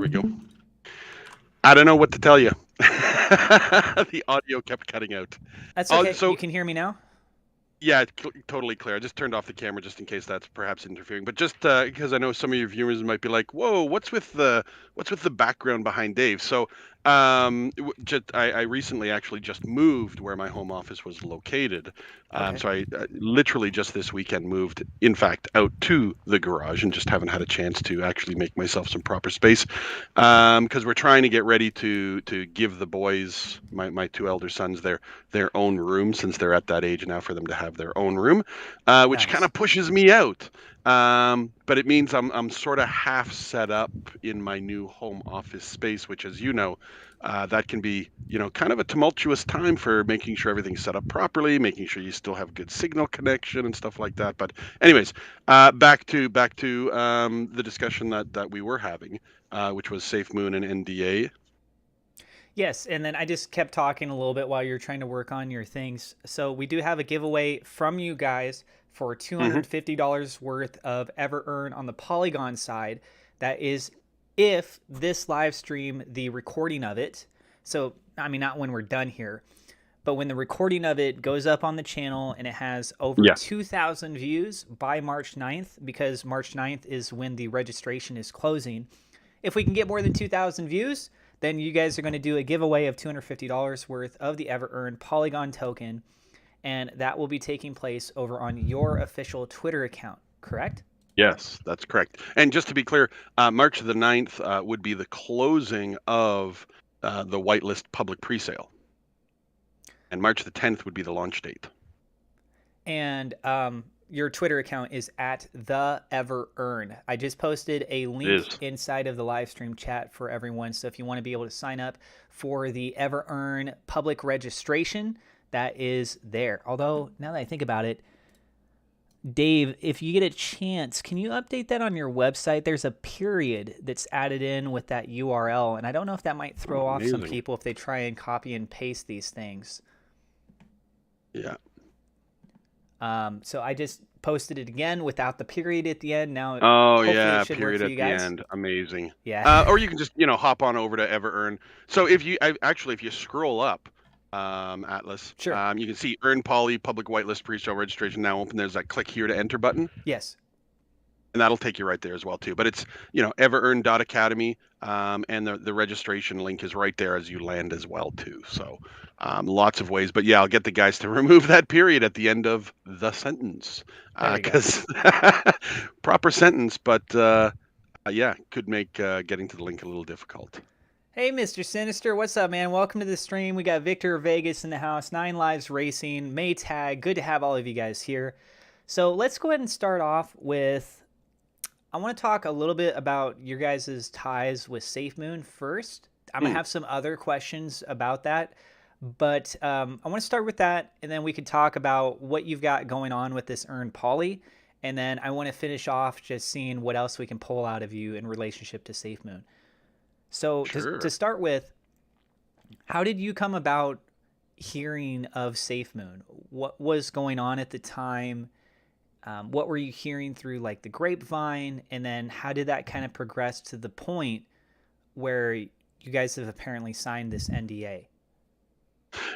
we go. I don't know what to tell you. The audio kept cutting out. That's Oh, okay. You so can hear me now? yeah, it's totally clear. I just turned off the camera just in case that's perhaps interfering. But just because I know some of your viewers might be like, "Whoa, what's with the background behind Dave?" So, I recently actually just moved where my home office was located. Okay. So I literally just this weekend moved, in fact, out to the garage and just haven't had a chance to actually make myself some proper space. Because we're trying to get ready to give the boys, my two elder sons, their own room since they're at that age now for them to have their own room, which kind Nice. of pushes me out. But it means I'm sort of half set up in my new home office space, which, as you know, that can be, kind of a tumultuous time for making sure everything's set up properly, making sure you still have good signal connection and stuff like that. But anyways, back to the discussion that we were having, which was SafeMoon and NDA. Yes, and then I just kept talking a little bit while you're trying to work on your things. So we do have a giveaway from you guys for Hmm. $250 worth of EverEarn on the Polygon side. That is if this live stream, the recording of it, so I mean not when we're done here, but when the recording of it goes up on the channel and it has over Yeah. 2,000 views by March 9th, because March 9th is when the registration is closing. If we can get more than 2,000 views, then you guys are going to do a giveaway of $250 worth of the EverEarn Polygon token, and that will be taking place over on your official Twitter account, correct? Yes, that's correct. And just to be clear, March the 9th would be the closing of the whitelist public presale, and March the 10th would be the launch date. And your Twitter account is at the EverEarn. I just posted a It link is. inside of the live stream chat for everyone. So if you want to be able to sign up for the EverEarn public registration, that is there. Although now that I think about it, Dave, if you get a chance, can you update that on your website? There's a period that's added in with that URL, and I don't know if that might throw Oh, off some amazing. people if they try and copy and paste these things. Yeah. So I just posted it again without the period at the end. Now, Oh, hopefully, it yeah. should work Period for at you the guys. end. Amazing. Yeah. Or you can just, hop on over to EverEarn. So actually, if you scroll up, Atlas, Sure. you can see Earn Poly public whitelist pre-sale registration now open. There's that click here to enter button. Yes. And that'll take you right there as well too. But it's everearn.academy, and the registration link is right there as you land as well too. So lots of ways. But yeah, I'll get the guys to remove that period at the end of the sentence, There we go. because proper sentence. But yeah, could make getting to the link a little difficult. Hey, Mr. Sinister, what's up, man? Welcome to the stream. We got Victor Vegas in the house, Nine Lives Racing, Maytag. Good to have all of you guys here. So let's go ahead and start off with. I want to talk a little bit about your guys' ties with SafeMoon first. I'm gonna Hmm. have some other questions about that, but I want to start with that, and then we could talk about what you've got going on with this Earn Poly, and then I want to finish off just seeing what else we can pull out of you in relationship to SafeMoon. So to Sure. start with, how did you come about hearing of SafeMoon? What was going on at the time? What were you hearing through like the grapevine, and then how did that kind of progress to the point where you guys have apparently signed this NDA?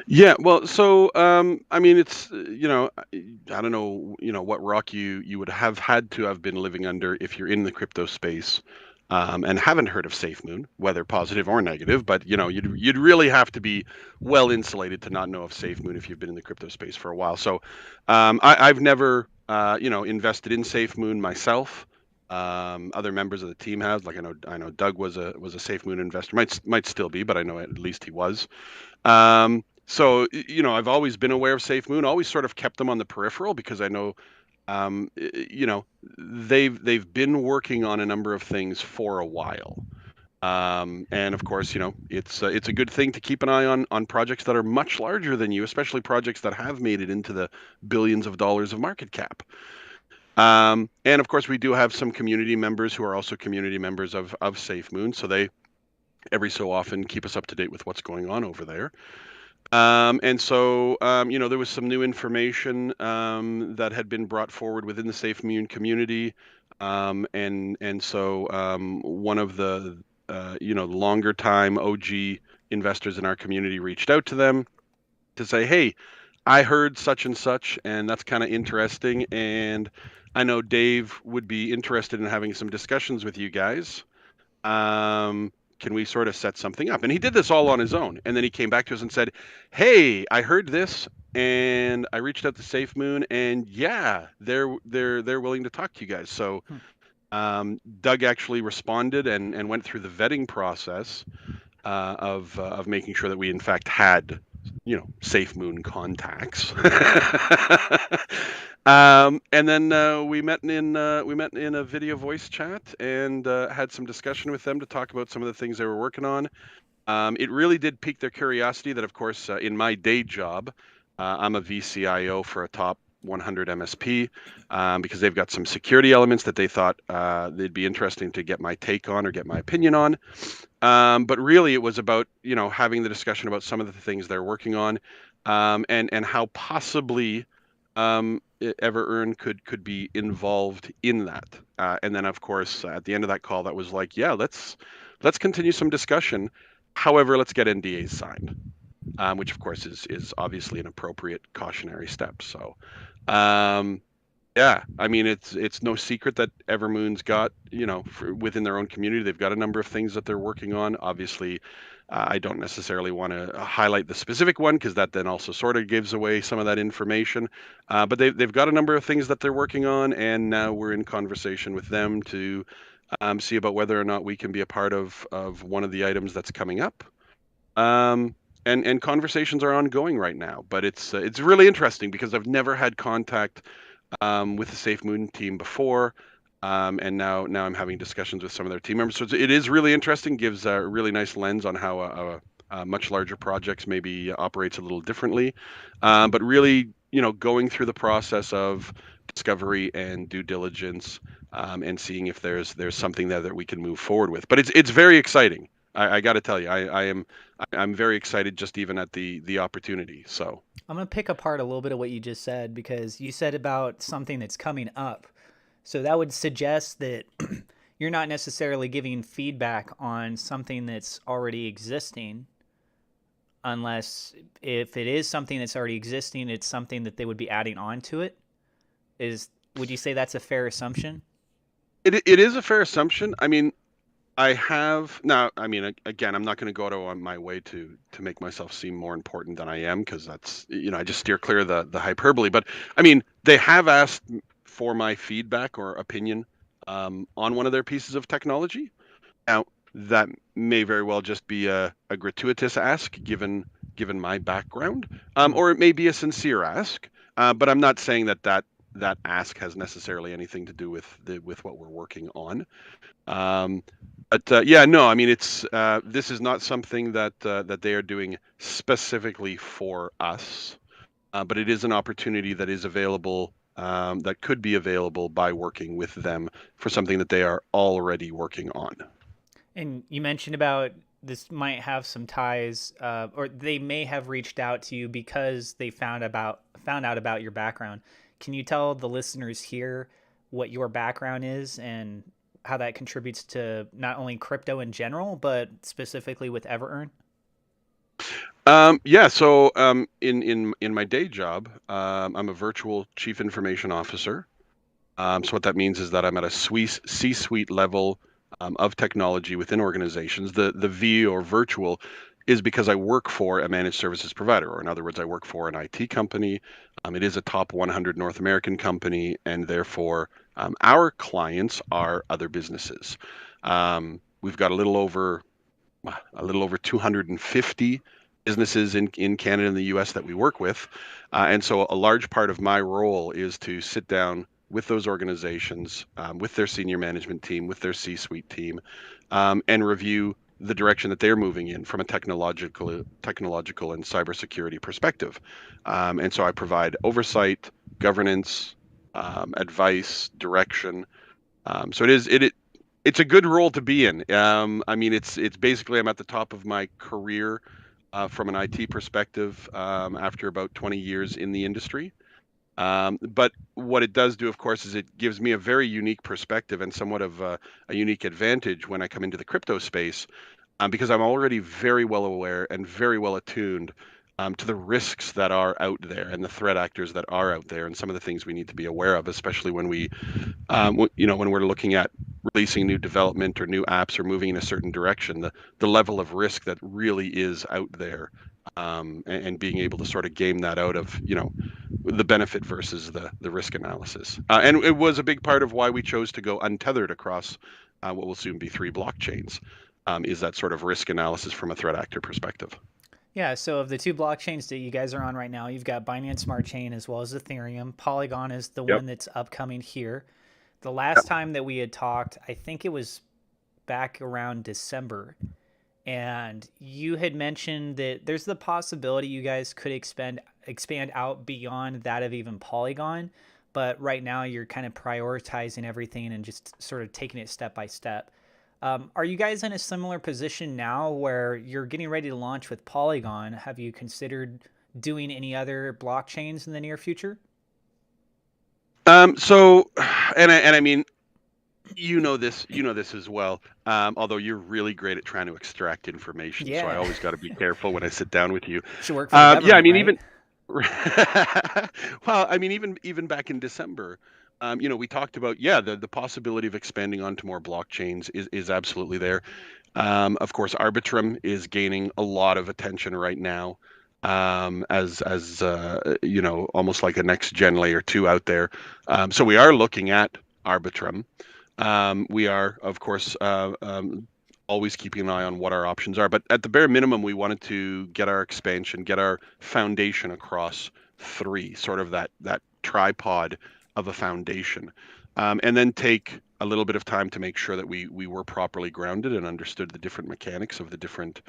Yeah, well, so I mean, it's I don't know, what rock you would have had to have been living under if you're in the crypto space, and haven't heard of SafeMoon, whether positive or negative. But you'd really have to be well insulated to not know of SafeMoon if you've been in the crypto space for a while. So I've never invested in SafeMoon myself. Other members of the team have, like I know Doug was a SafeMoon investor, might still be, but I know at least he was. So I've always been aware of SafeMoon, always sort of kept them on the peripheral because I know, they've been working on a number of things for a while. And of course, it's a good thing to keep an eye on projects that are much larger than you, especially projects that have made it into the billions of dollars of market cap. And of course, we do have some community members who are also community members of SafeMoon, so they every so often keep us up to date with what's going on over there. And so, there was some new information that had been brought forward within the SafeMoon community, and so one of the longer time OG investors in our community reached out to them to say, hey, I heard such and such, and that's kind of interesting. And I know Dave would be interested in having some discussions with you guys. Can we sort of set something up? And he did this all on his own. And then he came back to us and said, hey, I heard this and I reached out to SafeMoon, and yeah, they're willing to talk to you guys. So Hmm. Doug actually responded and went through the vetting process of making sure that we in fact had SafeMoon contacts. And then we met in a video voice chat and had some discussion with them to talk about some of the things they were working on. It really did pique their curiosity that, of course, in my day job, I'm a VCIO for a top 100 MSP because they've got some security elements that they thought they'd be interesting to get my take on or get my opinion on. But really, it was about having the discussion about some of the things they're working on, and how possibly EverEarn could be involved in that. And then, of course, at the end of that call, that was like, yeah, let's continue some discussion. However, let's get NDAs signed, which of course is obviously an appropriate cautionary step. So, um, yeah, I mean it's no secret that Evermoon's got, within their own community, they've got a number of things that they're working on. Obviously, I don't necessarily want to highlight the specific one because that then also sort of gives away some of that information. But they've got a number of things that they're working on, and now we're in conversation with them to see about whether or not we can be a part of one of the items that's coming up. Um, and conversations are ongoing right now, but it's really interesting because I've never had contact with the SafeMoon team before, and now I'm having discussions with some of their team members. So it is really interesting. Gives a really nice lens on how a much larger projects maybe operates a little differently, but really going through the process of discovery and due diligence, and seeing if there's something there that we can move forward with. But it's very exciting. I got to tell you, I'm very excited just even at the opportunity. So. I'm going to pick apart a little bit of what you just said because you said about something that's coming up. So that would suggest that you're not necessarily giving feedback on something that's already existing, unless if it is something that's already existing, it's something that they would be adding on to it. Is Would you say that's a fair assumption? It is a fair assumption. I mean, I have now. I mean, again, I'm not going to go to on my way to make myself seem more important than I am because that's I just steer clear of the hyperbole. But I mean, they have asked for my feedback or opinion on one of their pieces of technology. Now, that may very well just be a gratuitous ask given my background, Hmm. or it may be a sincere ask. But I'm not saying that ask has necessarily anything to do with what we're working on. Um, but yeah, no, I mean this is not something that they are doing specifically for us, but it is an opportunity that is available, that could be available by working with them for something that they are already working on. And you mentioned about this might have some ties, or they may have reached out to you because they found out about your background. Can you tell the listeners here what your background is and how that contributes to not only crypto in general, but specifically with EverEarn? Yeah, so in my day job, I'm a virtual chief information officer. So what that means is that I'm at a C-suite level of technology within organizations. The V or virtual is because I work for a managed services provider, or in other words, I work for an IT company. It is a top 100 North American company, and therefore our clients are other businesses. We've got a little over 250 businesses in Canada and the US that we work with. And so a large part of my role is to sit down with those organizations, with their senior management team, with their C-suite team, and review the direction that they're moving in from a technological and cybersecurity perspective. And so I provide oversight, governance, advice, direction. So it's a good role to be in. I mean, it's basically I'm at the top of my career from an IT perspective after about 20 years in the industry. But what it does do, of course, is it gives me a very unique perspective and somewhat of a unique advantage when I come into the crypto space, because I'm already very well aware and very well attuned to the risks that are out there and the threat actors that are out there, and some of the things we need to be aware of, especially when when we're looking at releasing new development or new apps or moving in a certain direction, the level of risk that really is out there, and being able to sort of game that out of the benefit versus the risk analysis. And it was a big part of why we chose to go untethered across what will soon be three blockchains. Is that sort of risk analysis from a threat actor perspective? Yeah, so of the two blockchains that you guys are on right now, you've got Binance Smart Chain as well as Ethereum. Polygon is the Yep. one that's upcoming here. The Yep. last time that we had talked, I think it was back around December, and you had mentioned that there's the possibility you guys could expand out beyond that of even Polygon, but right now you're kind of prioritizing everything and just sort of taking it step by step. Are you guys in a similar position now where you're getting ready to launch with Polygon? Have you considered doing any other blockchains in the near future? So, and I mean, you know this as well. Although you're really great at trying to extract information, so I Yeah, always got to be careful when I sit down with you. should work for the Yeah, I government, mean, right? even well, I mean, even back in December, we talked about, yeah, the possibility of expanding onto more blockchains is absolutely there. Of course, Arbitrum is gaining a lot of attention right now, as almost like a next gen layer two out there. So we are looking at Arbitrum. We are, of course, always keeping an eye on what our options are. But at the bare minimum, we wanted to get our expansion, get our foundation across three, sort of that tripod of a foundation, and then take a little bit of time to make sure that we were properly grounded and understood the different mechanics of the different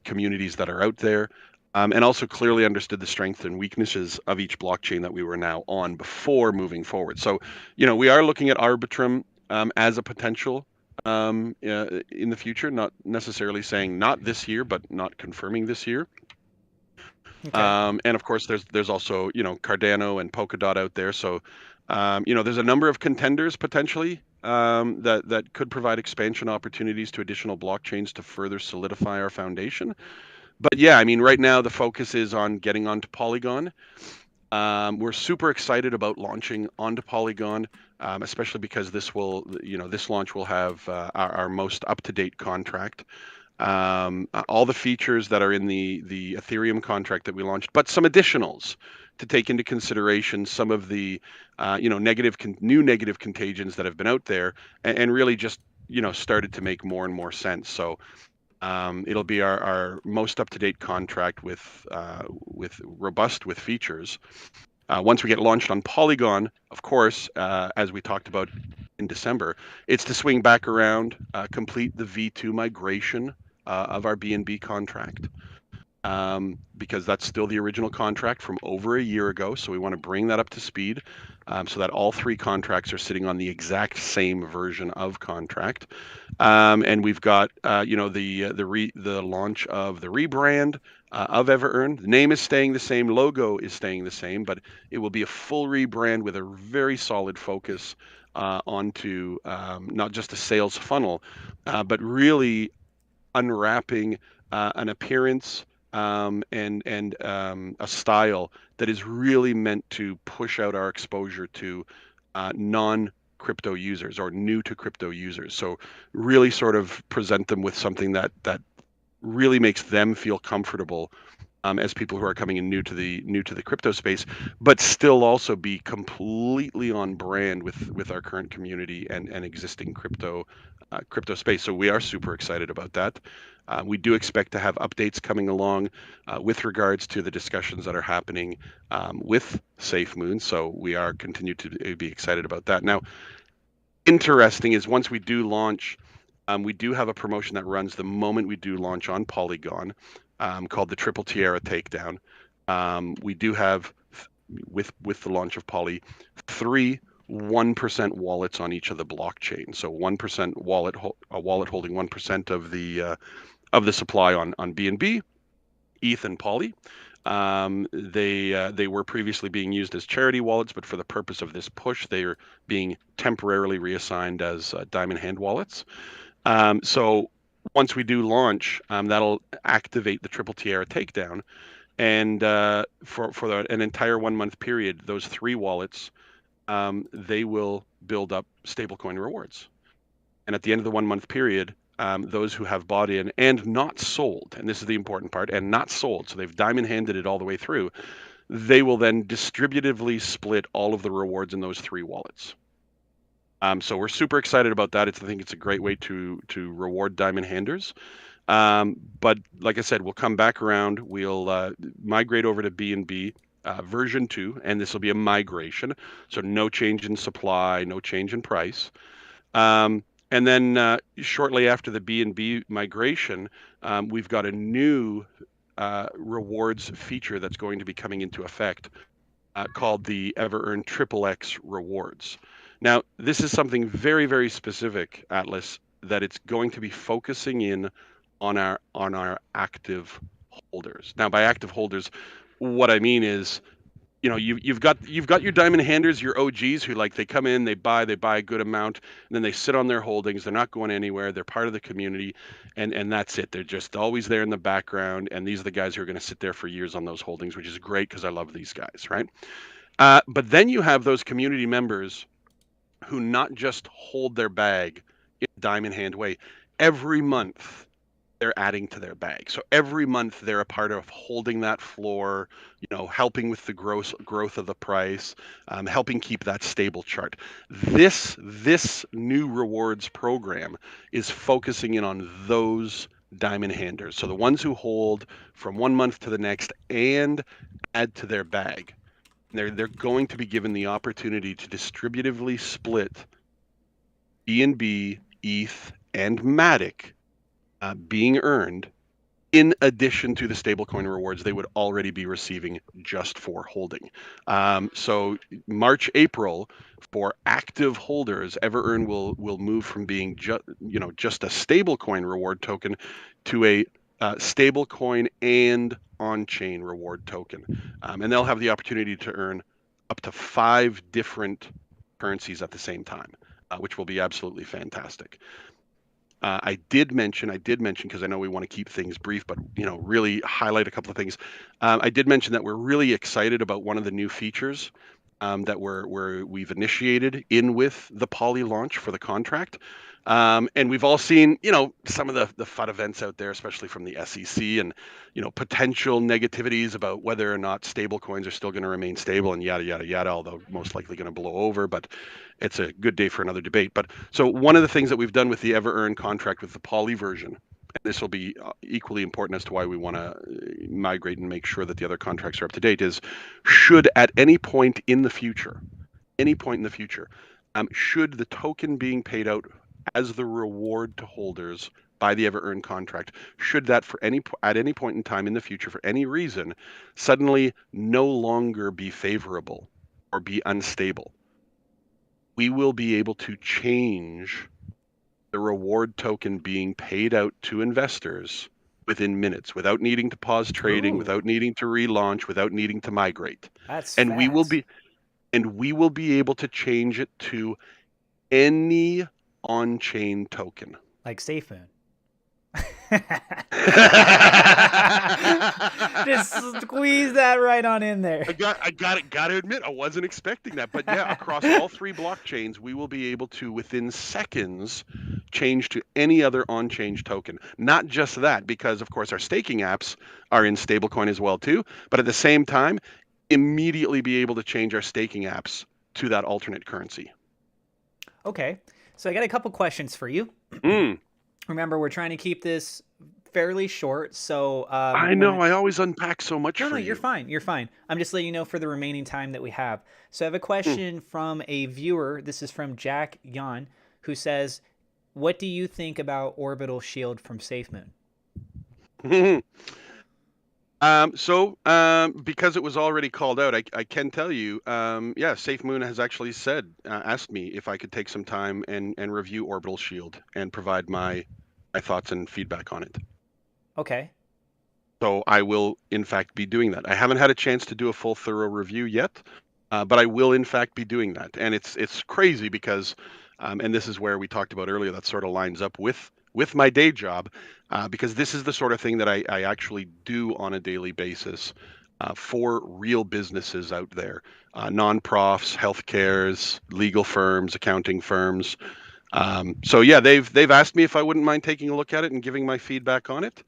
communities that are out there, and also clearly understood the strengths and weaknesses of each blockchain that we were now on before moving forward. So, we are looking at Arbitrum as a potential in the future, not necessarily saying not this year, but not confirming this year. Okay. And of course, there's also Cardano and Polkadot out there. So, there's a number of contenders potentially that could provide expansion opportunities to additional blockchains to further solidify our foundation. But yeah, I mean, right now the focus is on getting onto Polygon. We're super excited about launching onto Polygon, especially because this launch will have our most up-to-date contract. All the features that are in the Ethereum contract that we launched, but some additionals to take into consideration some of the new negative contagions that have been out there, and really just started to make more and more sense. So it'll be our most up-to-date contract with robust with features. Once we get launched on Polygon, of course, as we talked about in December, it's to swing back around, complete the V2 migration of our BNB contract, because that's still the original contract from over a year ago. So we want to bring that up to speed, so that all three contracts are sitting on the exact same version of contract. And we've got the launch of the rebrand of EverEarn. The name is staying the same, logo is staying the same, but it will be a full rebrand with a very solid focus onto not just a sales funnel, but really unwrapping an appearance, and a style that is really meant to push out our exposure to non crypto users or new to crypto users. So really sort of present them with something that really makes them feel comfortable, as people who are coming in new to the crypto space, but still also be completely on brand with our current community and existing crypto space. So we are super excited about that. We do expect to have updates coming along with regards to the discussions that are happening with SafeMoon. So we are continue to be excited about that. Now, interesting is once we do launch, we do have a promotion that runs the moment we do launch on Polygon, called the Triple Tiara Takedown. We do have, with the launch of Poly, three 1% wallets on each of the blockchains. So 1% a wallet holding 1% of the supply on BNB, ETH, and Poly. They were previously being used as charity wallets, but for the purpose of this push, they are being temporarily reassigned as Diamond Hand wallets. So once we do launch, that'll activate the Triple Tiara takedown, and an entire 1 month period, those three wallets, they will build up stablecoin rewards. And at the end of the 1 month period, those who have bought in and not sold, and this is the important part, and not sold, so they've diamond handed it all the way through, they will then distributively split all of the rewards in those three wallets. So we're super excited about that. I think it's a great way to reward diamond handers. But like I said, we'll come back around. We'll migrate over to B&B version 2, and this will be a migration. So no change in supply, no change in price. And then shortly after the B&B migration, we've got a new rewards feature that's going to be coming into effect called the EverEarn XXX rewards. Now, this is something very, very specific, Atlas, that it's going to be focusing in on our active holders. Now, by active holders, what I mean is, you've got your diamond handers, your OGs who, like, they come in, they buy a good amount, and then they sit on their holdings. They're not going anywhere. They're part of the community, and that's it. They're just always there in the background. And these are the guys who are going to sit there for years on those holdings, which is great because I love these guys, right? But then you have those community members who not just hold their bag in a diamond hand way. Every month they're adding to their bag. So every month they're a part of holding that floor, helping with the growth of the price, helping keep that stable chart. This new rewards program is focusing in on those diamond handers. So the ones who hold from 1 month to the next and add to their bag. They're going to be given the opportunity to distributively split BNB, ETH, and Matic being earned in addition to the stablecoin rewards they would already be receiving just for holding. So March, April, for active holders, EverEarn will move from being just a stablecoin reward token to a stablecoin and on-chain reward token, and they'll have the opportunity to earn up to 5 different currencies at the same time, which will be absolutely fantastic. I did mention, because I know we want to keep things brief, but really highlight a couple of things. I did mention that we're really excited about one of the new features that we've initiated in with the Poly launch for the contract. And we've all seen, some of the FUD events out there, especially from the SEC, and potential negativities about whether or not stable coins are still going to remain stable, and yada yada yada. Although most likely going to blow over, but it's a good day for another debate. But so one of the things that we've done with the EverEarn contract with the Poly version, and this will be equally important as to why we want to migrate and make sure that the other contracts are up to date, is should at any point in the future, should the token being paid out as the reward to holders by the EverEarn contract, should that at any point in time in the future, for any reason, suddenly no longer be favorable or be unstable, we will be able to change the reward token being paid out to investors within minutes, without needing to pause trading, Ooh, without needing to relaunch, without needing to migrate. that's And fast. we will be able to change it to any on-chain token. Like SafeMoon. Just I squeeze that right on in there. got to admit, I wasn't expecting that. But yeah, across all three blockchains, we will be able to, within seconds, change to any other on-chain token. Not just that, because of course our staking apps are in stablecoin as well too. But at the same time, immediately be able to change our staking apps to that alternate currency. Okay, so I got a couple questions for you. Mm, Remember, we're trying to keep this fairly short, so I know. I always unpack so much no, for you're you. fine. You're fine. I'm just letting you know for the remaining time that we have. So I have a Mm. question from a viewer. This is from Jack Yan, who says, "What do you think about Orbital Shield from SafeMoon?" Because it was already called out, I can tell you, yeah, SafeMoon has actually asked me if I could take some time and review Orbital Shield and provide my thoughts and feedback on it. Okay. So I will, in fact, be doing that. I haven't had a chance to do a full, thorough review yet, but I will, in fact, be doing that. And it's crazy because, and this is where we talked about earlier, that sort of lines up with my day job, because this is the sort of thing that I actually do on a daily basis for real businesses out there, non-profs, healthcares, legal firms, accounting firms. So yeah, they've asked me if I wouldn't mind taking a look at it and giving my feedback on it.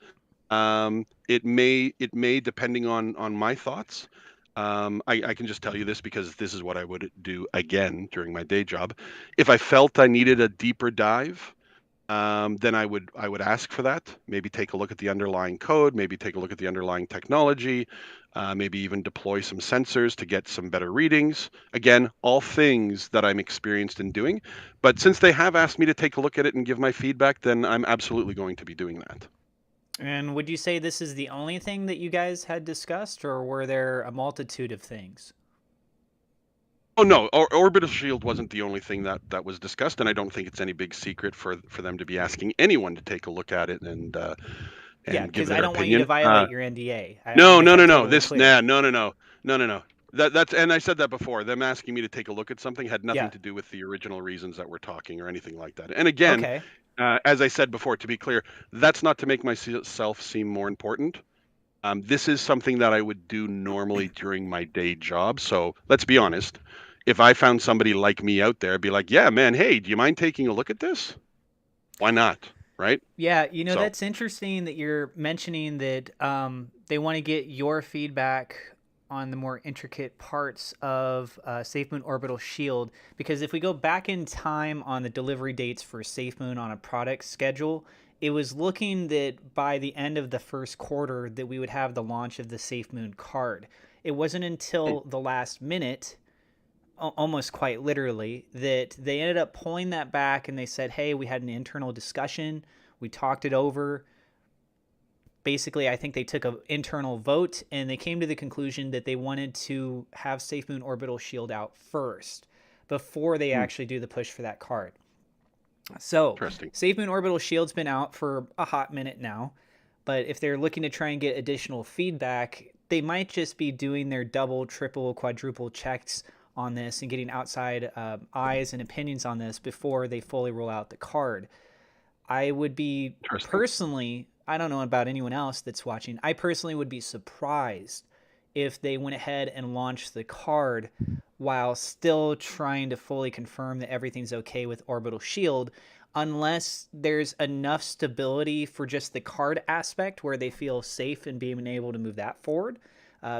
It may depending on my thoughts. I can just tell you this because this is what I would do again during my day job. If I felt I needed a deeper dive, then I would ask for that. Maybe take a look at the underlying code, maybe take a look at the underlying technology, maybe even deploy some sensors to get some better readings. Again, all things that I'm experienced in doing. But since they have asked me to take a look at it and give my feedback, then I'm absolutely going to be doing that. And would you say this is the only thing that you guys had discussed, or were there a multitude of things? Oh no, orbital shield wasn't the only thing that was discussed, and I don't think it's any big secret for them to be asking anyone to take a look at it Yeah, and give because I their don't want you to opinion. violate your NDA. I want to No, make no, that no, no. totally This, clear. nah, no, no, no, no, no, no. That's and I said that before. Them asking me to take a look at something had nothing Yeah. to do with the original reasons that we're talking or anything like that. And again, Okay. as I said before, to be clear, that's not to make myself seem more important. This is something that I would do normally during my day job. So let's be honest. If I found somebody like me out there, I'd be like, yeah, man, hey, do you mind taking a look at this? Why not? Right? Yeah, So that's interesting that you're mentioning that they want to get your feedback on the more intricate parts of SafeMoon Orbital Shield. Because if we go back in time on the delivery dates for SafeMoon on a product schedule, it was looking that by the end of the first quarter that we would have the launch of the SafeMoon card. It wasn't hmm, until the last minute, almost quite literally, that they ended up pulling that back and they said, hey, we had an internal discussion, we talked it over. Basically, I think they took an internal vote and they came to the conclusion that they wanted to have SafeMoon Orbital Shield out first before they hmm, actually do the push for that card. So, interesting. SafeMoon Orbital Shield's been out for a hot minute now, but if they're looking to try and get additional feedback, they might just be doing their double, triple, quadruple checks on this and getting outside eyes and opinions on this before they fully roll out the card. I would be Interesting. personally, I don't know about anyone else that's watching, I personally would be surprised if they went ahead and launched the card while still trying to fully confirm that everything's okay with Orbital Shield, unless there's enough stability for just the card aspect where they feel safe in being able to move that forward.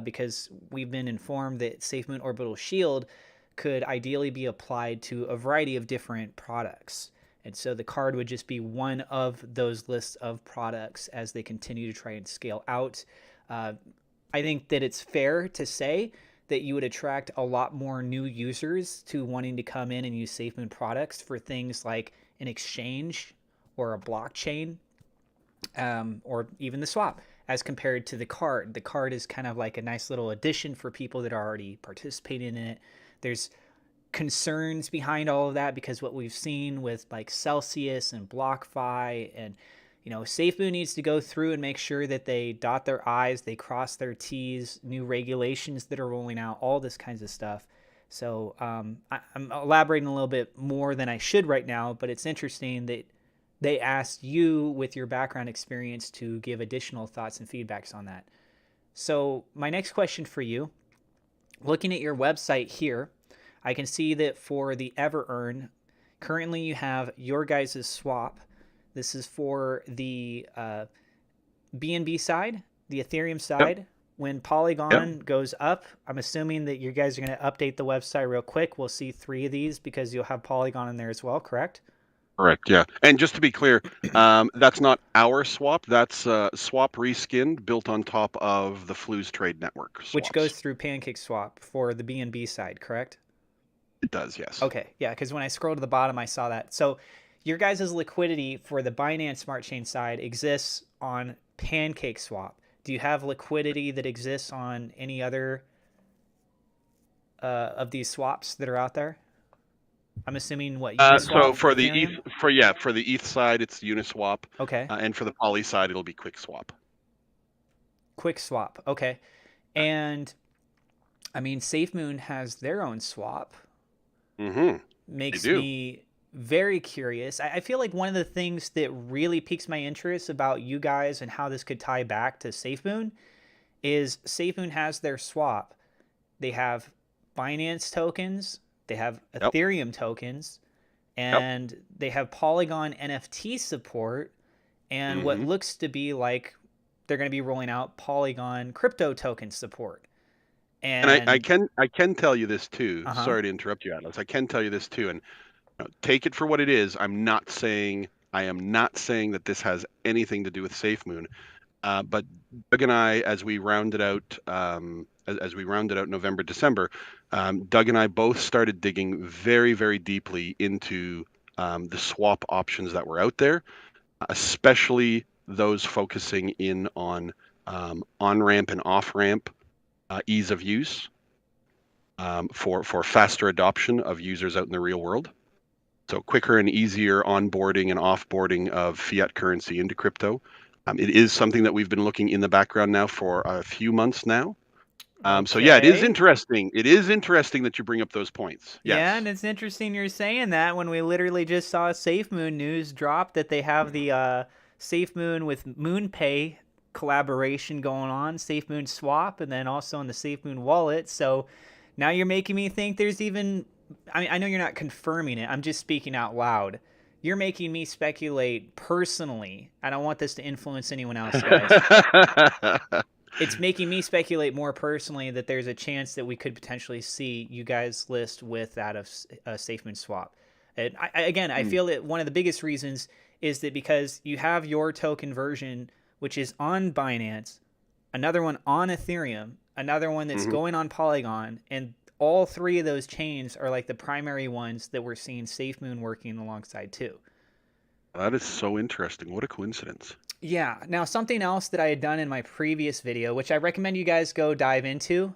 Because we've been informed that SafeMoon Orbital Shield could ideally be applied to a variety of different products. And so the card would just be one of those lists of products as they continue to try and scale out. Uh, I think that it's fair to say that you would attract a lot more new users to wanting to come in and use SafeMoon products for things like an exchange or a blockchain, or even the swap, as compared to the card. The card is kind of like a nice little addition for people that are already participating in it. There's concerns behind all of that because what we've seen with like Celsius and BlockFi and SafeMoon needs to go through and make sure that they dot their I's, they cross their T's, new regulations that are rolling out, all this kinds of stuff. So I'm elaborating a little bit more than I should right now, but it's interesting that they asked you with your background experience to give additional thoughts and feedbacks on that. So my next question for you, looking at your website here, I can see that for the EverEarn, currently you have your guys' swap. This is for the BNB side, the Ethereum Yep. side. When Yep. Polygon goes up, I'm assuming that you guys are going to update the website real quick. We'll see 3 of these because you'll have Polygon in there as well, correct? Correct. Yeah. And just to be clear, that's not our swap. That's swap reskinned built on top of the Flu's Trade Network Which swaps. goes through PancakeSwap for the BNB side, correct? It does. Yes. Okay, yeah, because when I scrolled to the bottom, I saw that. So your guys' liquidity for the Binance Smart Chain side exists on PancakeSwap. Do you have liquidity that exists on any other of these swaps that are out there? I'm assuming what, So Uniswap for for the Ethereum? ETH side, it's Uniswap, Okay. and for the Poly side, it'll be QuickSwap. Quick swap. Okay. And I mean, SafeMoon has their own swap. Mm-hmm. They Makes do. me very curious. I feel like one of the things that really piques my interest about you guys and how this could tie back to SafeMoon is SafeMoon has their swap. They have Binance tokens, they have Yep. Ethereum tokens, Yep. and they have Polygon NFT support, and what Mm-hmm. looks to be like they're going to be rolling out Polygon crypto token support. And I And can I can tell you this too. uh huh. Sorry to interrupt you, Atlas. I can tell you this too, and take it for what it is. I am not saying that this has anything to do with SafeMoon. But Doug and I, as we rounded out November, December, Doug and I both started digging very, very deeply into the swap options that were out there, especially those focusing in on ramp and off ramp ease of use for faster adoption of users out in the real world. So quicker and easier onboarding and offboarding of fiat currency into crypto. It is something that we've been looking in the background now for a few months now. So yeah, it is Okay. interesting. It is interesting that you bring up those points. Yeah, Yes. and it's interesting you're saying that when we literally just saw SafeMoon news drop that they have the SafeMoon with MoonPay collaboration going on, SafeMoon Swap, and then also on the SafeMoon wallet. So now you're making me think there's even. I mean, I know you're not confirming it. I'm just speaking out loud. You're making me speculate personally. I don't want this to influence anyone else, guys. It's making me speculate more personally that there's a chance that we could potentially see you guys list with that of SafeMoon Swap. And again, I Mm, feel that one of the biggest reasons is that because you have your token version, which is on Binance, another one on Ethereum, another one that's mhm. going on Polygon, and all three of those chains are like the primary ones that we're seeing SafeMoon working alongside too. That is so interesting. What a coincidence. Yeah. Now, something else that I had done in my previous video, which I recommend you guys go dive into,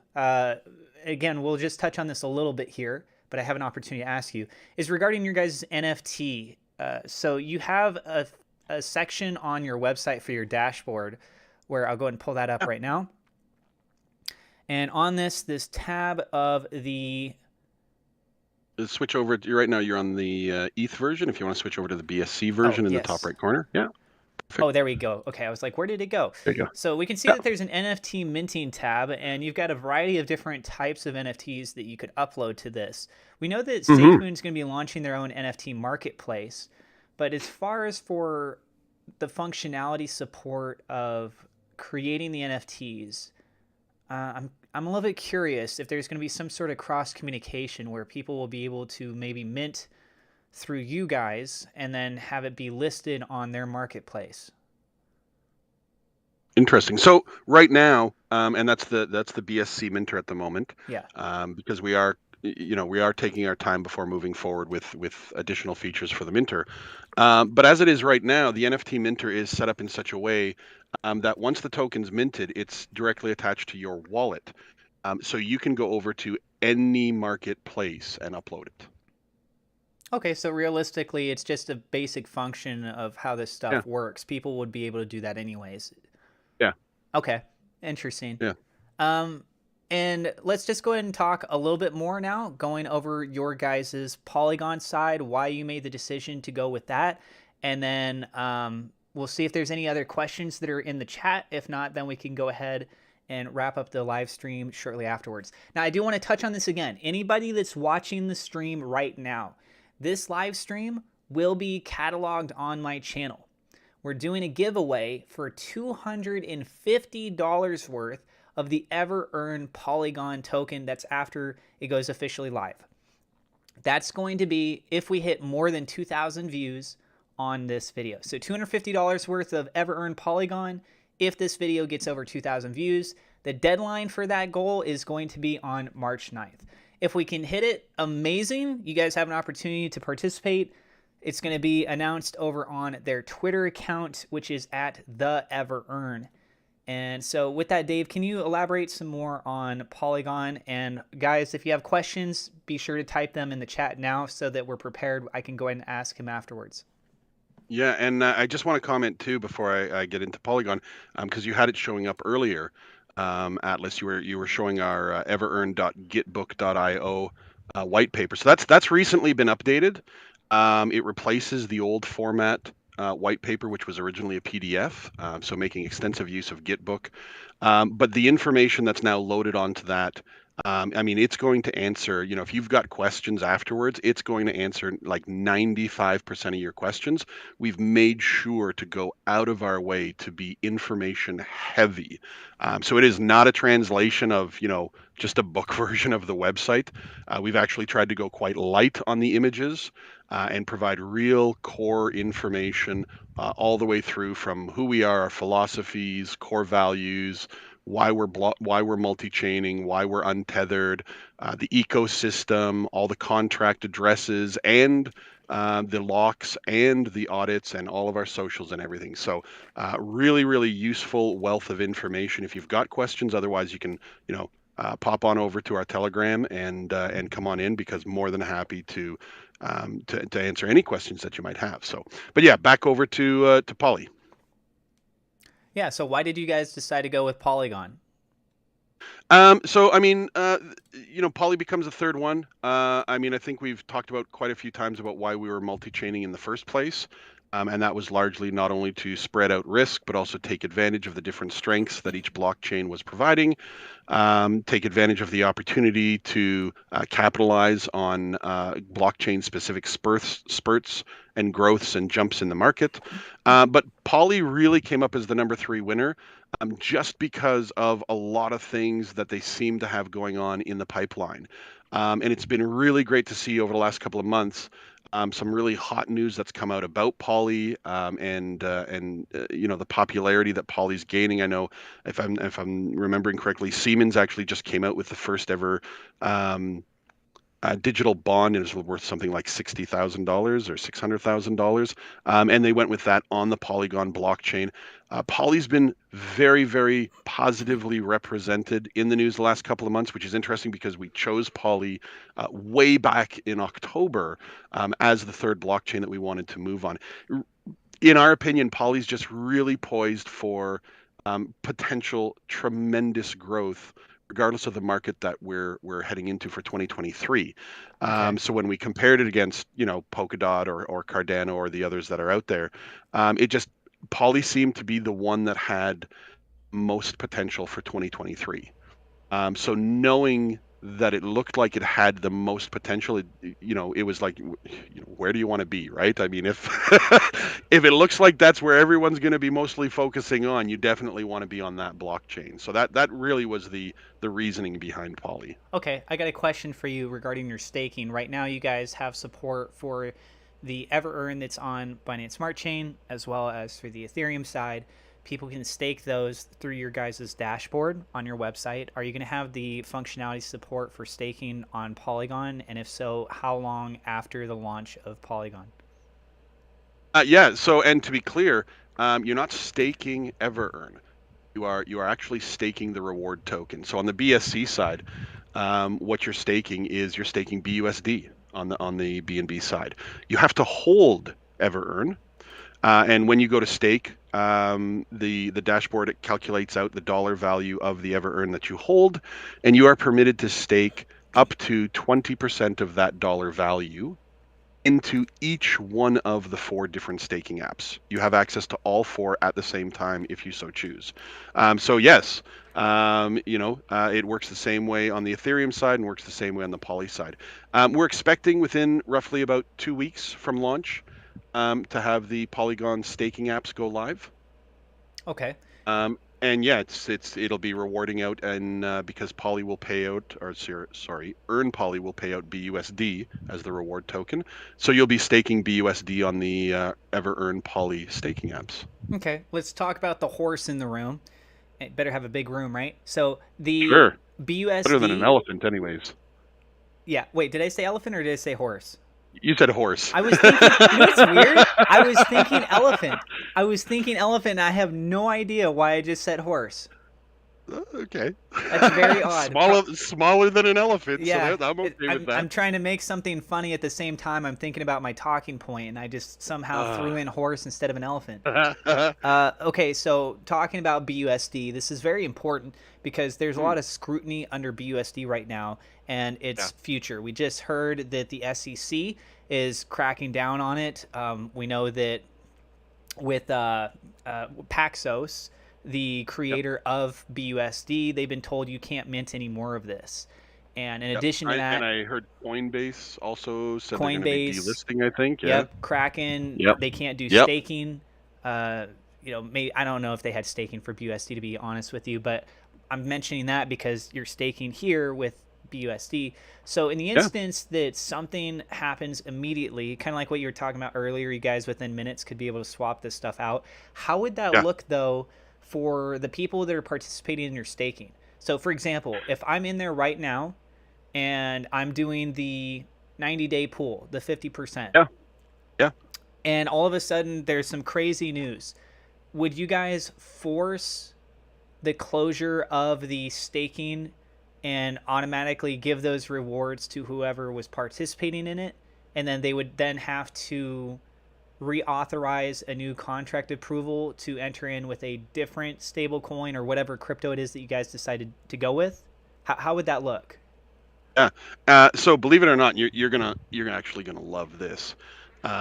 again, we'll just touch on this a little bit here, but I have an opportunity to ask you, is regarding your guys' NFT. So you have a section on your website for your dashboard where I'll go ahead and pull that up Yeah. right now. And on this tab of the Switch over. Right now, you're on the ETH version. If you want to switch over to the BSC oh version in the top yes, right corner. Yeah. oh, Perfect. there we go. Okay, I was like, where did it go? There you go. So we can see Yeah. that there's an NFT minting tab, and you've got a variety of different types of NFTs that you could upload to this. We know that Mm-hmm. SafeMoon is going to be launching their own NFT marketplace, but as far as for the functionality support of creating the NFTs, I'm a little bit curious if there's going to be some sort of cross communication where people will be able to maybe mint through you guys and then have it be listed on their marketplace. Interesting. So right now, and that's the BSC Minter at the moment, Yeah. because we are taking our time before moving forward with additional features for the Minter. But as it is right now, the NFT Minter is set up in such a way that once the token's minted, it's directly attached to your wallet. So you can go over to any marketplace and upload it. Okay, so realistically, it's just a basic function of how this Yeah. stuff works. People would be able to do that anyways. Yeah. Okay, interesting. Yeah. Um, and let's just go ahead and talk a little bit more now, going over your guys' Polygon side, why you made the decision to go with that, and then we'll see if there's any other questions that are in the chat. If not, then we can go ahead and wrap up the live stream shortly afterwards. Now, I do want to touch on this again. Anybody that's watching the stream right now, this live stream will be cataloged on my channel. We're doing a giveaway for $250 worth of the EverEarn Polygon token. That's after it goes officially live. That's going to be if we hit more than 2,000 views on this video. So $250 worth of EverEarn Polygon if this video gets over 2,000 views. The deadline for that goal is going to be on March 9th. If we can hit it, amazing. You guys have an opportunity to participate. It's going to be announced over on their Twitter account, which is at the EverEarn. And so with that, Dave, can you elaborate some more on Polygon? And guys, if you have questions, be sure to type them in the chat now so that we're prepared. I can go ahead and ask him afterwards. Yeah, and I just want to comment too before I get into Polygon, because you had it showing up earlier, Atlas. You were showing our everearn.gitbook.io white paper. So that's recently been updated. It replaces the old format white paper, which was originally a PDF. So making extensive use of Gitbook. But the information that's now loaded onto that, I mean, it's going to answer, if you've got questions afterwards, it's going to answer like 95% of your questions. We've made sure to go out of our way to be information heavy. So it is not a translation of, just a book version of the website. We've actually tried to go quite light on the images and provide real core information all the way through from who we are, our philosophies, core values, why we're multi-chaining, why we're untethered, the ecosystem, all the contract addresses, and the locks and the audits and all of our socials and everything. So really, really useful wealth of information. If you've got questions, otherwise you can, pop on over to our Telegram and come on in because more than happy to answer any questions that you might have. So, but yeah, back over to Polly. Yeah. So why did you guys decide to go with Polygon? So I mean, Poly becomes a third one. I mean, I think we've talked about quite a few times about why we were multi-chaining in the first place. And that was largely not only to spread out risk, but also take advantage of the different strengths that each blockchain was providing, take advantage of the opportunity to capitalize on blockchain specific spurts and growths and jumps in the market. But Poly really came up as the number three winner just because of a lot of things that they seem to have going on in the pipeline. And it's been really great to see over the last couple of months some really hot news that's come out about Poly and the popularity that Poly's gaining. I know if I'm remembering correctly, Siemens actually just came out with the first ever um, digital bond, and it was worth something like $60,000 or $600,000, and they went with that on the Polygon blockchain. Poly's been very, very positively represented in the news the last couple of months, which is interesting because we chose Poly way back in October as the third blockchain that we wanted to move on. In our opinion, Poly's just really poised for potential tremendous growth, regardless of the market that we're heading into for 2023. Okay. So when we compared it against, Polkadot or Cardano or the others that are out there, it just Poly seemed to be the one that had most potential for 2023. So knowing that it looked like it had the most potential, it was like, where do you want to be, right? I mean, if if it looks like that's where everyone's going to be mostly focusing on, you definitely want to be on that blockchain. So that really was the reasoning behind Poly. Okay, I got a question for you regarding your staking. Right now, you guys have support for the EverEarn that's on Binance Smart Chain, as well as for the Ethereum side. People can stake those through your guys' dashboard on your website. Are you going to have the functionality support for staking on Polygon? And if so, how long after the launch of Polygon? Yeah. So, and to be clear, you're not staking EverEarn. You are actually staking the reward token. So on the BSC side, what you're staking BUSD on the BNB side. You have to hold EverEarn, and when you go to stake, the dashboard, it calculates out the dollar value of the EverEarn that you hold, and you are permitted to stake up to 20% of that dollar value into each one of the four different staking apps. You have access to all four at the same time if you so choose. So yes, it works the same way on the Ethereum side and works the same way on the Poly side. We're expecting within roughly about 2 weeks from launch to have the Polygon staking apps go live. Okay. And yeah, it'll be rewarding out, and because Poly will pay out, or sorry, Earn Poly will pay out BUSD as the reward token. So you'll be staking BUSD on the EverEarn Poly staking apps. Okay. Let's talk about the horse in the room. It better have a big room, right? So the Sure, better than an BUSD. elephant, anyways. Yeah. Wait, did I say elephant or did I say horse? You said horse. I was thinking, what's weird? I was thinking elephant. I was thinking elephant, and I have no idea why I just said horse. Okay. That's very odd. Smaller than an elephant, so Yeah, I'm okay with I'm that. trying to make something funny at the same time. I'm thinking about my talking point, and I just somehow threw in horse instead of an elephant. Okay, so talking about BUSD, this is very important because there's a Hmm, lot of scrutiny under BUSD right now and its yeah. future. We just heard that the SEC is cracking down on it. We know that with Paxos, the Yep. creator of BUSD, they've been told you can't mint any more of this. And in Yep. addition to And that, I heard Coinbase also said they're going to be Coinbase, delisting, I think. Yeah. yep, Kraken, Yep. they can't do Yep. staking. Maybe I don't know if they had staking for BUSD to be honest with you, but I'm mentioning that because you're staking here with BUSD. So in the Yeah. instance that something happens immediately, kind of like what you were talking about earlier, you guys within minutes could be able to swap this stuff out. How would that Yeah. look though for the people that are participating in your staking? So for example, if I'm in there right now and I'm doing the 90-day pool, the 50%, Yeah. Yeah. and all of a sudden there's some crazy news, would you guys force the closure of the staking and automatically give those rewards to whoever was participating in it, and then they would then have to reauthorize a new contract approval to enter in with a different stable coin or whatever crypto it is that you guys decided to go with? How would that look? Yeah. So believe it or not, you're actually gonna love this,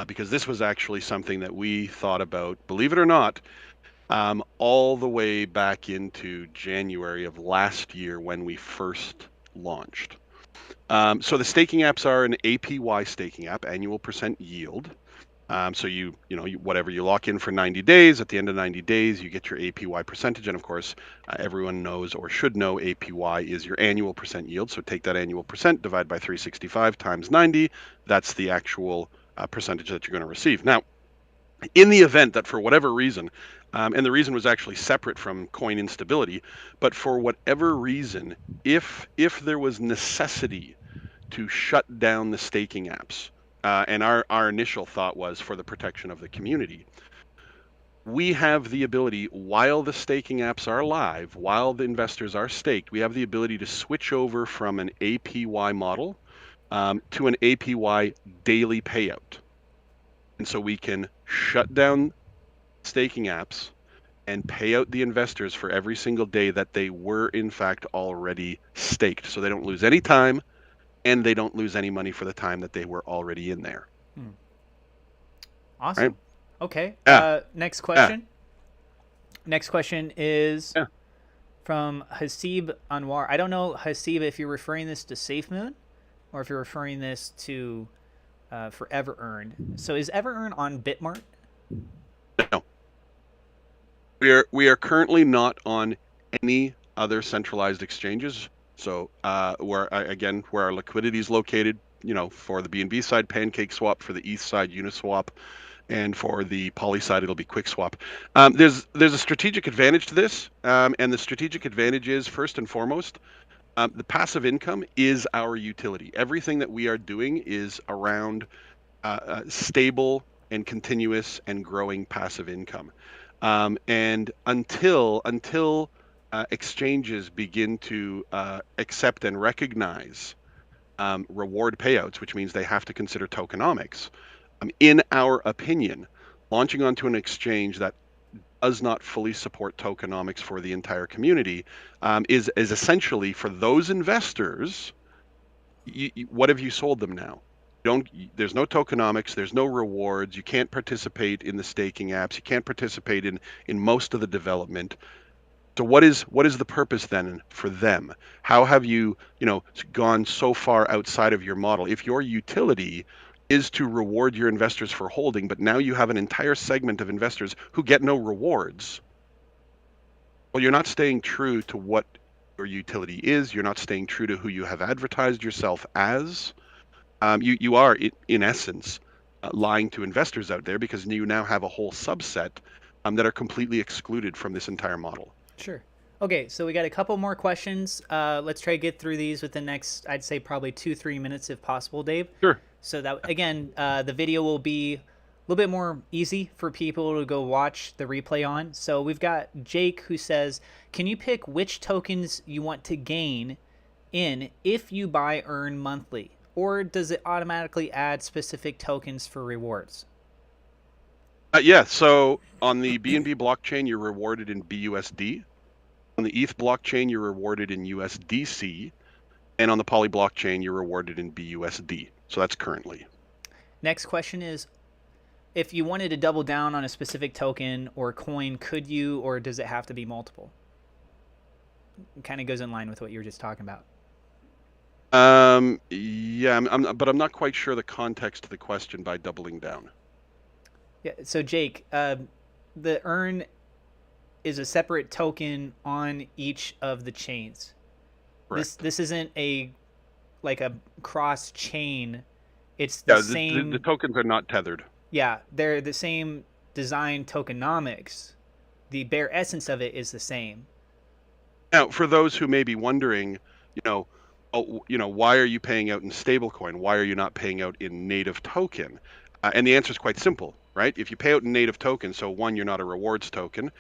because this was actually something that we thought about. Believe it or not, all the way back into January of last year when we first launched. So the staking apps are an APY staking app, annual percent yield. So whatever you lock in for 90 days, at the end of 90 days, you get your APY percentage. And of course, everyone knows or should know APY is your annual percent yield. So take that annual percent, divide by 365 times 90. That's the actual percentage that you're going to receive. Now, in the event that for whatever reason, and the reason was actually separate from coin instability, but for whatever reason, if there was necessity to shut down the staking apps. And our initial thought was for the protection of the community. We have the ability, while the staking apps are live, while the investors are staked, we have the ability to switch over from an APY model to an APY daily payout. And so we can shut down staking apps and pay out the investors for every single day that they were, in fact, already staked. So they don't lose any time and they don't lose any money for the time that they were already in there. Hmm. Right? Awesome. Okay. Yeah. Next Yeah. question. Next question is Yeah. from Hasib Anwar. I don't know, Hasib, if you're referring this to SafeMoon or if you're referring this to for EverEarn. So is EverEarn on Bitmart? No. We are currently not on any other centralized exchanges. So where our liquidity is located, for the BNB side, Pancake Swap; for the ETH side, Uniswap; and for the Poly side, it'll be QuickSwap. There's a strategic advantage to this, and the strategic advantage is, first and foremost, the passive income is our utility. Everything that we are doing is around stable and continuous and growing passive income. And until exchanges begin to accept and recognize reward payouts, which means they have to consider tokenomics, in our opinion, launching onto an exchange that does not fully support tokenomics for the entire community is essentially, for those investors, what have you sold them now? Don't There's no tokenomics, there's no rewards, you can't participate in the staking apps, you can't participate in most of the development. So what is the purpose then for them? How have you gone so far outside of your model? If your utility is to reward your investors for holding, but now you have an entire segment of investors who get no rewards, well, you're not staying true to what your utility is. You're not staying true to who you have advertised yourself as. You are, in essence, lying to investors out there, because you now have a whole subset that are completely excluded from this entire model. Sure. Okay, so we got a couple more questions. Let's try to get through these within the next, I'd say probably 2-3 minutes if possible, Dave. Sure. So that again, the video will be little bit more easy for people to go watch the replay on. So we've got Jake who says, can you pick which tokens you want to gain in if you buy Earn monthly? Or does it automatically add specific tokens for rewards? Yeah, so on the BNB blockchain, you're rewarded in BUSD. On the ETH blockchain, you're rewarded in USDC. And on the Poly blockchain, you're rewarded in BUSD. So that's currently. Next question is, if you wanted to double down on a specific token or coin, could you, or does it have to be multiple? It kind of goes in line with what you were just talking about. Yeah, but I'm not quite sure the context of the question by doubling down. Yeah. So Jake, the Earn is a separate token on each of the chains. Correct. This isn't a like a cross chain. It's the Yeah, the same. tokens are not tethered. Yeah, they're the same design tokenomics. The bare essence of it is the same. Now, for those who may be wondering, why are you paying out in stablecoin? Why are you not paying out in native token? And the answer is quite simple, right? If you pay out in native token, so one, you're not a rewards token,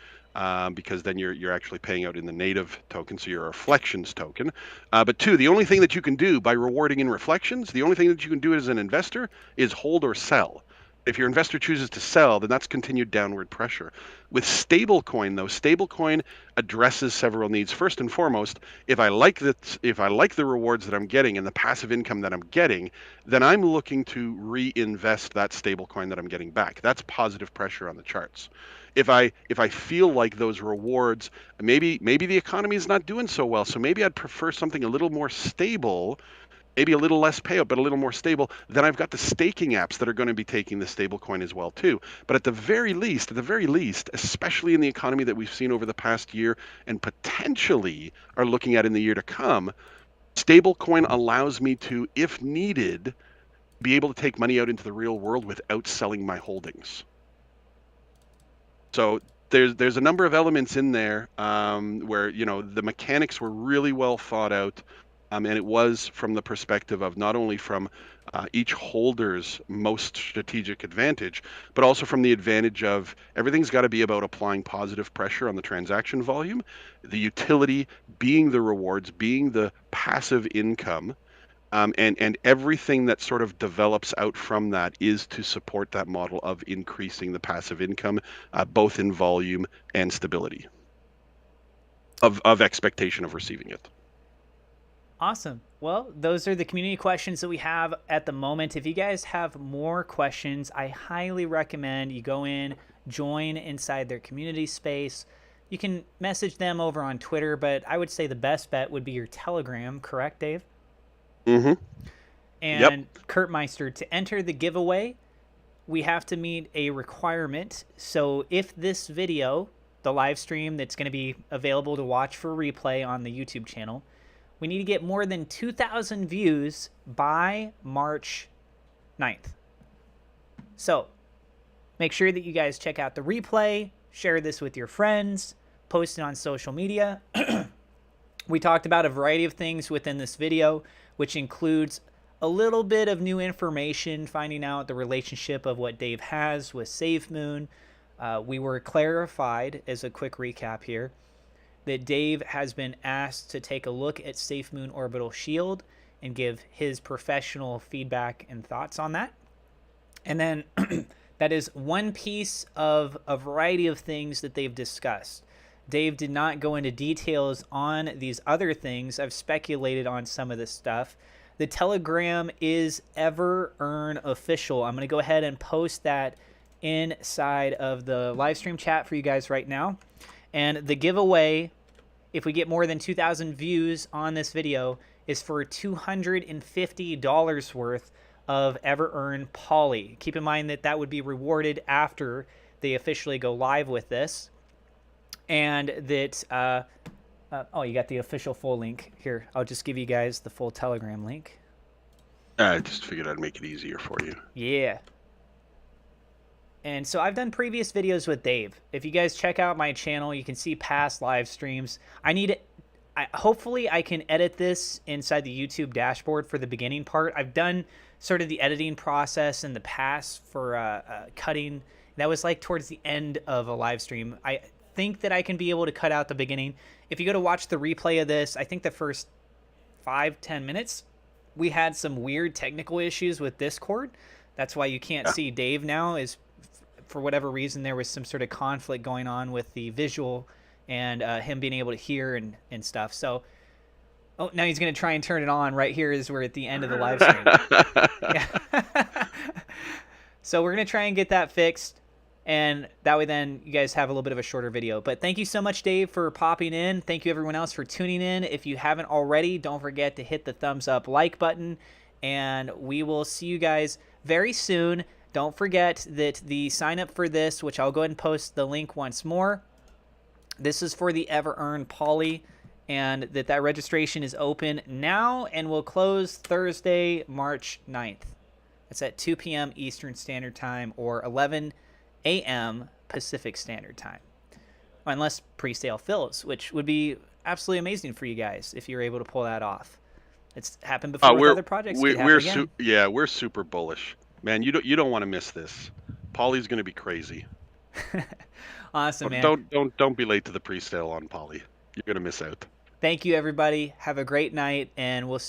because then you're actually paying out in the native token, so you're a reflections token. But two, the only thing that you can do by rewarding in reflections, the only thing that you can do as an investor is hold or sell. If your investor chooses to sell, then that's continued downward pressure. With stablecoin, though, stablecoin addresses several needs. First and foremost, if I like the rewards that I'm getting and the passive income that I'm getting, then I'm looking to reinvest that stablecoin that I'm getting back. That's positive pressure on the charts. If I feel like those rewards, maybe the economy is not doing so well, so maybe I'd prefer something a little more stable, maybe a little less payout, but a little more stable, then I've got the staking apps that are going to be taking the stable coin as well too. But at the very least, especially in the economy that we've seen over the past year and potentially are looking at in the year to come, stablecoin allows me to, if needed, be able to take money out into the real world without selling my holdings. So there's a number of elements in there where the mechanics were really well thought out, and it was from the perspective of not only from each holder's most strategic advantage, but also from the advantage of everything's got to be about applying positive pressure on the transaction volume, the utility being the rewards, being the passive income. And everything that sort of develops out from that is to support that model of increasing the passive income, both in volume and stability of expectation of receiving it. Awesome. Well, those are the community questions that we have at the moment. If you guys have more questions, I highly recommend you go in, join inside their community space. You can message them over on Twitter, but I would say the best bet would be your Telegram, correct, Dave? Mm-hmm. Yep. And Kurt Meister, to enter the giveaway, we have to meet a requirement. So if this video, the live stream that's going to be available to watch for replay on the YouTube channel, we need to get more than 2,000 views by March 9th. So make sure that you guys check out the replay, share this with your friends, post it on social media. We talked about a variety of things within this video, which includes a little bit of new information, finding out the relationship of what Dave has with SafeMoon. We were clarified, as a quick recap here, that Dave has been asked to take a look at SafeMoon Orbital Shield and give his professional feedback and thoughts on that. And then that is one piece of a variety of things that they've discussed. Dave did not go into details on these other things. I've speculated on some of this stuff. The Telegram is EverEarn Official. I'm going to go ahead and post that inside of the live stream chat for you guys right now. And the giveaway, if we get more than 2,000 views on this video, is for $250 worth of EverEarn Poly. Keep in mind that that would be rewarded after they officially go live with this. And that, oh, you got the official full link. Here, I'll just give you guys the full Telegram link. I just figured I'd make it easier for you. Yeah. And so I've done previous videos with Dave. If you guys check out my channel, you can see past live streams. I hopefully I can edit this inside the YouTube dashboard for the beginning part. I've done sort of the editing process in the past for cutting. That was like towards the end of a live stream. I think that I can be able to cut out the beginning. If you go to watch the replay of this, I think the first 5-10 minutes, we had some weird technical issues with Discord. That's why you can't Yeah. see Dave now, is for whatever reason there was some sort of conflict going on with the visual and him being able to hear and stuff. So, oh, now he's going to try and turn it on. Right here is we're at the end of the live stream. Yeah. So we're going to try and get that fixed. And that way then you guys have a little bit of a shorter video. But thank you so much, Dave, for popping in. Thank you, everyone else, for tuning in. If you haven't already, don't forget to hit the thumbs up like button. And we will see you guys very soon. Don't forget that the sign up for this, which I'll go ahead and post the link once more. This is for the EverEarn Poly, and that registration is open now and will close Thursday, March 9th. It's at 2 p.m. Eastern Standard Time or 11 a.m. Pacific Standard Time. Unless pre-sale fills, which would be absolutely amazing for you guys if you're able to pull that off. It's happened before with other projects. We're super bullish, man. You don't want to miss this. Poly's going to be crazy. Awesome, man. Don't be late to the pre-sale on Poly. You're going to miss out. Thank you, everybody. Have a great night, and we'll see